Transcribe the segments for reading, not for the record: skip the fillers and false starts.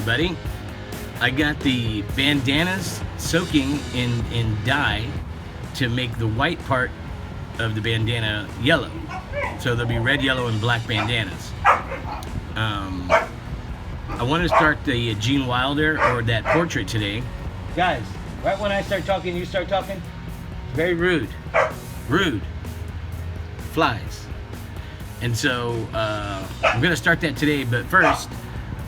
everybody. I got the bandanas soaking in dye to make the white part of the bandana yellow. So there'll be red, yellow, and black bandanas. I want to start the Gene Wilder or that portrait today. Guys, right when I start talking, you start talking? Very rude. Rude. Flies. And so I'm going to start that today, but first,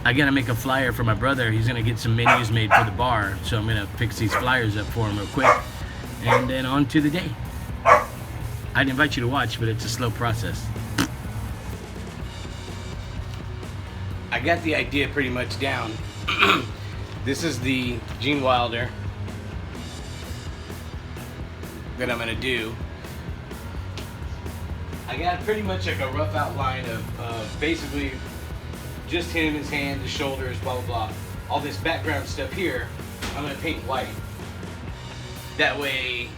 I got to make a flyer for my brother. He's going to get some menus made for the bar, so I'm going to fix these flyers up for him real quick, and then on to the day. I'd invite you to watch, but it's a slow process. I got the idea pretty much down. This is the Gene Wilder that I'm going to do. I got pretty much like a rough outline of basically just him, his hand, his shoulders, blah, blah, blah. All this background stuff here, I'm going to paint white. That way,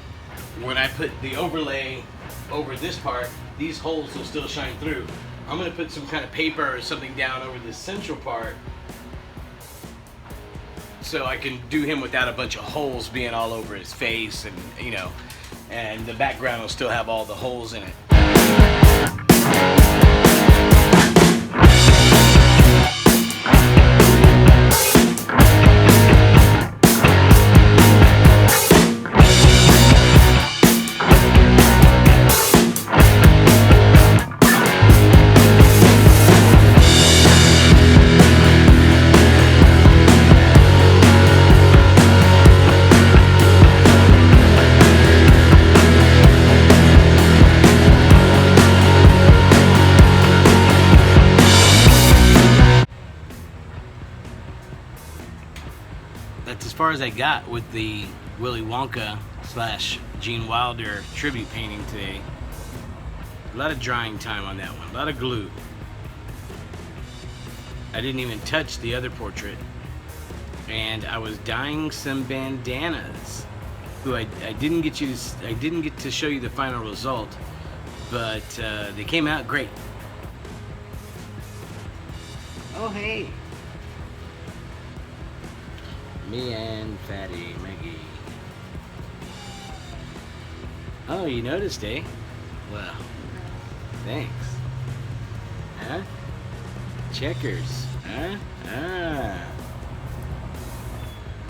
when I put the overlay over this part, these holes will still shine through. I'm going to put some kind of paper or something down over this central part so I can do him without a bunch of holes being all over his face, and you know, and the background will still have all the holes in it. That's as far as I got with the Willy Wonka / Gene Wilder tribute painting today. A lot of drying time on that one, a lot of glue. I didn't even touch the other portrait, and I was dyeing some bandanas. Who I didn't get to show you the final result, but they came out great. Oh hey. Me and Fatty Maggie. Oh, you noticed, eh? Well, thanks. Huh? Checkers, huh? Ah.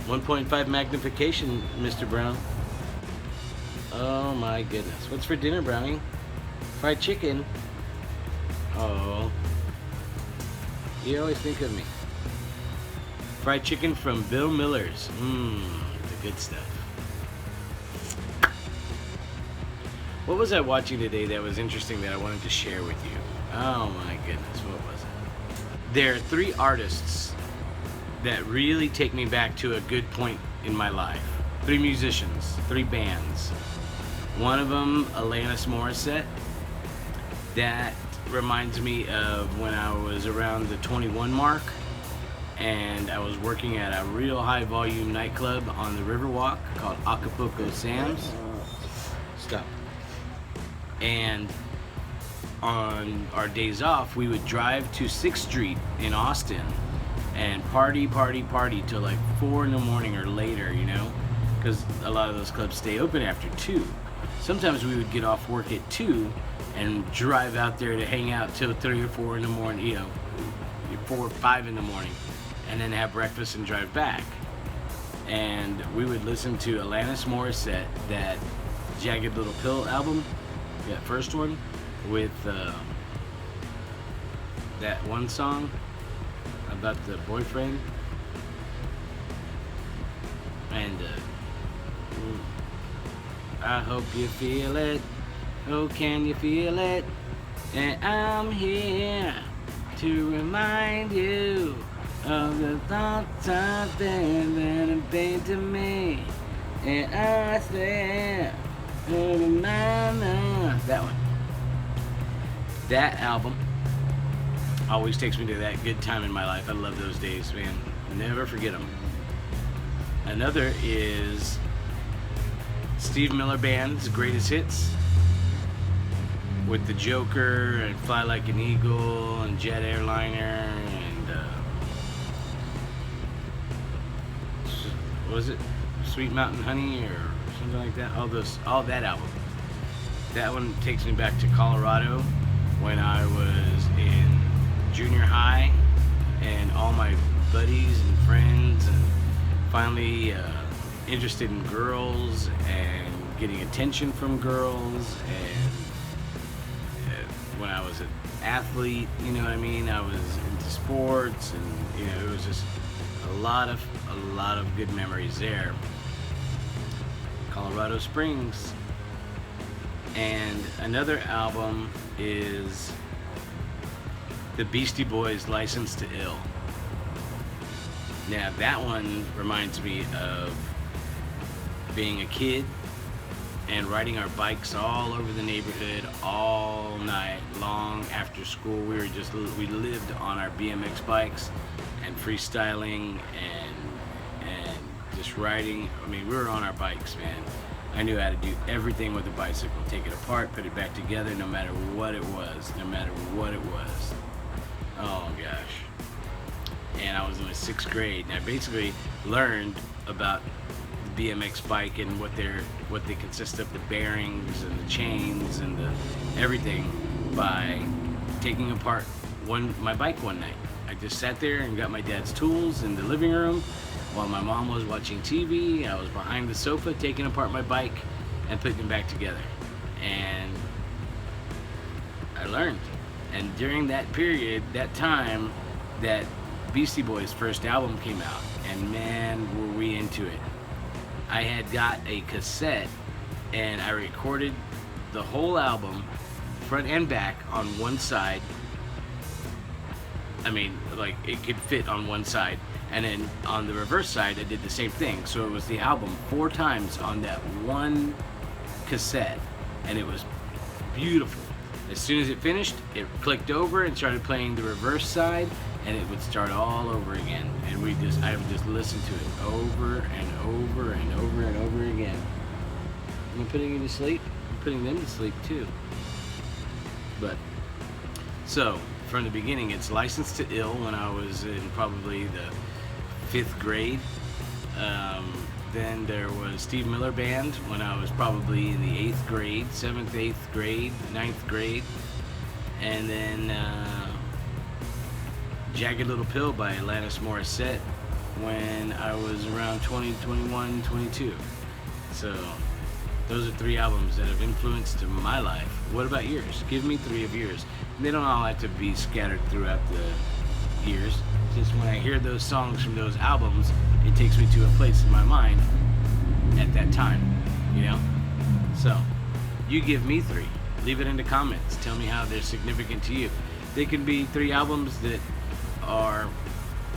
1.5 magnification, Mr. Brown. Oh my goodness. What's for dinner, Brownie? Fried chicken. Oh. You always think of me. Fried chicken from Bill Miller's. The good stuff. What was I watching today that was interesting that I wanted to share with you? Oh my goodness, what was it? There are 3 artists that really take me back to a good point in my life. 3 musicians, 3 bands. One of them, Alanis Morissette. That reminds me of when I was around the 21 mark. And I was working at a real high volume nightclub on the Riverwalk called Acapulco Sam's. Stop. And on our days off, we would drive to 6th Street in Austin and party till like 4 in the morning or later, you know, because a lot of those clubs stay open after 2. Sometimes we would get off work at 2 and drive out there to hang out till 3 or 4 in the morning, you know, 4 or 5 in the morning. And then have breakfast and drive back. And we would listen to Alanis Morissette, that Jagged Little Pill album, that first one, with that one song about the boyfriend. And I hope you feel it. Oh, can you feel it? And I'm here to remind you of the thoughts out there that have been to me, and I stand for the that one. That album always takes me to that good time in my life. I love those days, man. Never forget them. Another is Steve Miller Band's Greatest Hits, with the Joker and Fly Like an Eagle and Jet Airliner and was it Sweet Mountain Honey or something like that? All that album. That one takes me back to Colorado when I was in junior high, and all my buddies and friends, and finally interested in girls and getting attention from girls, and when I was an athlete, you know what I mean? I was into sports, and you know, it was just a lot of good memories there. Colorado Springs. And another album is the Beastie Boys' License to Ill. Now that one reminds me of being a kid and riding our bikes all over the neighborhood all night long after school. We lived on our BMX bikes and freestyling and just riding. I mean, we were on our bikes, man. I knew how to do everything with a bicycle. Take it apart, put it back together, no matter what it was. Oh gosh. And I was in the 6th grade, and I basically learned about the BMX bike and what they consist of, the bearings and the chains and the everything, by taking apart my bike one night. I just sat there and got my dad's tools in the living room while my mom was watching TV. I was behind the sofa taking apart my bike and putting it back together. And I learned. And during that period, that time, that Beastie Boys' first album came out, and man, were we into it. I had got a cassette, and I recorded the whole album, front and back, on one side. I mean, like, it could fit on one side. And then on the reverse side, I did the same thing. So it was the album 4 times on that one cassette, and it was beautiful. As soon as it finished, it clicked over and started playing the reverse side, and it would start all over again. And I would just listen to it over and over and over and over again. Am I putting you to sleep? I'm putting them to sleep too. But so from the beginning, it's License to Ill when I was in probably the 5th grade. Then there was Steve Miller Band when I was probably in the 8th grade, 7th, 8th grade, 9th grade. And then Jagged Little Pill by Alanis Morissette when I was around 20, 21, 22. So those are 3 albums that have influenced my life. What about yours? Give me 3 of yours. And they don't all have to be scattered throughout the years. Just when I hear those songs from those albums, it takes me to a place in my mind at that time, you know? So, you give me 3. Leave it in the comments. Tell me how they're significant to you. They can be 3 albums that are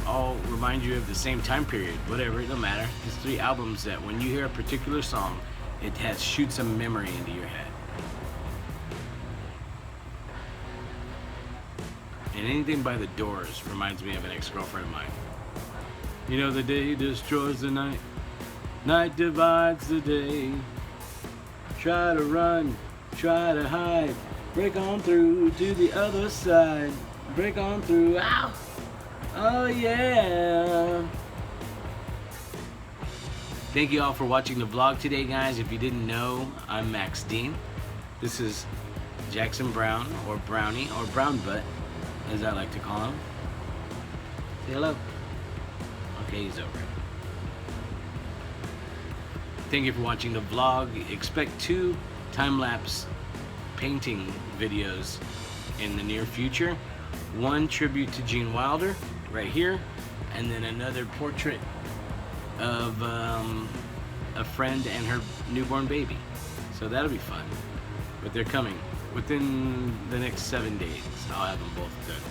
all remind you of the same time period. Whatever, it don't matter. It's 3 albums that when you hear a particular song, it shoots a memory into your head. And anything by The Doors reminds me of an ex-girlfriend of mine. You know, the day destroys the night, night divides the day. Try to run, try to hide, break on through to the other side. Break on through, ow! Oh yeah! Thank you all for watching the vlog today, guys. If you didn't know, I'm Max Dean. This is Jackson Brown, or Brownie, or Brown Butt, as I like to call him. Say hello. Okay, he's over. Thank you for watching the vlog. Expect 2 time-lapse painting videos in the near future. One tribute to Gene Wilder, right here, and then another portrait of a friend and her newborn baby. So that'll be fun. But they're coming. Within the next 7 days, I'll have them both done.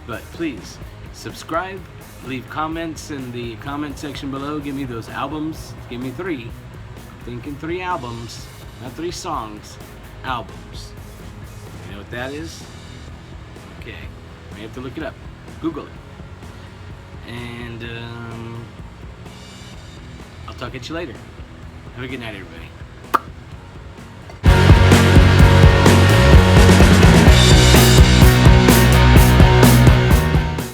But please, subscribe, leave comments in the comment section below. Give me those albums. Give me 3. I'm thinking 3 albums, not 3 songs, albums. You know what that is? Okay, may have to look it up. Google it. And I'll talk at you later. Have a good night, everybody.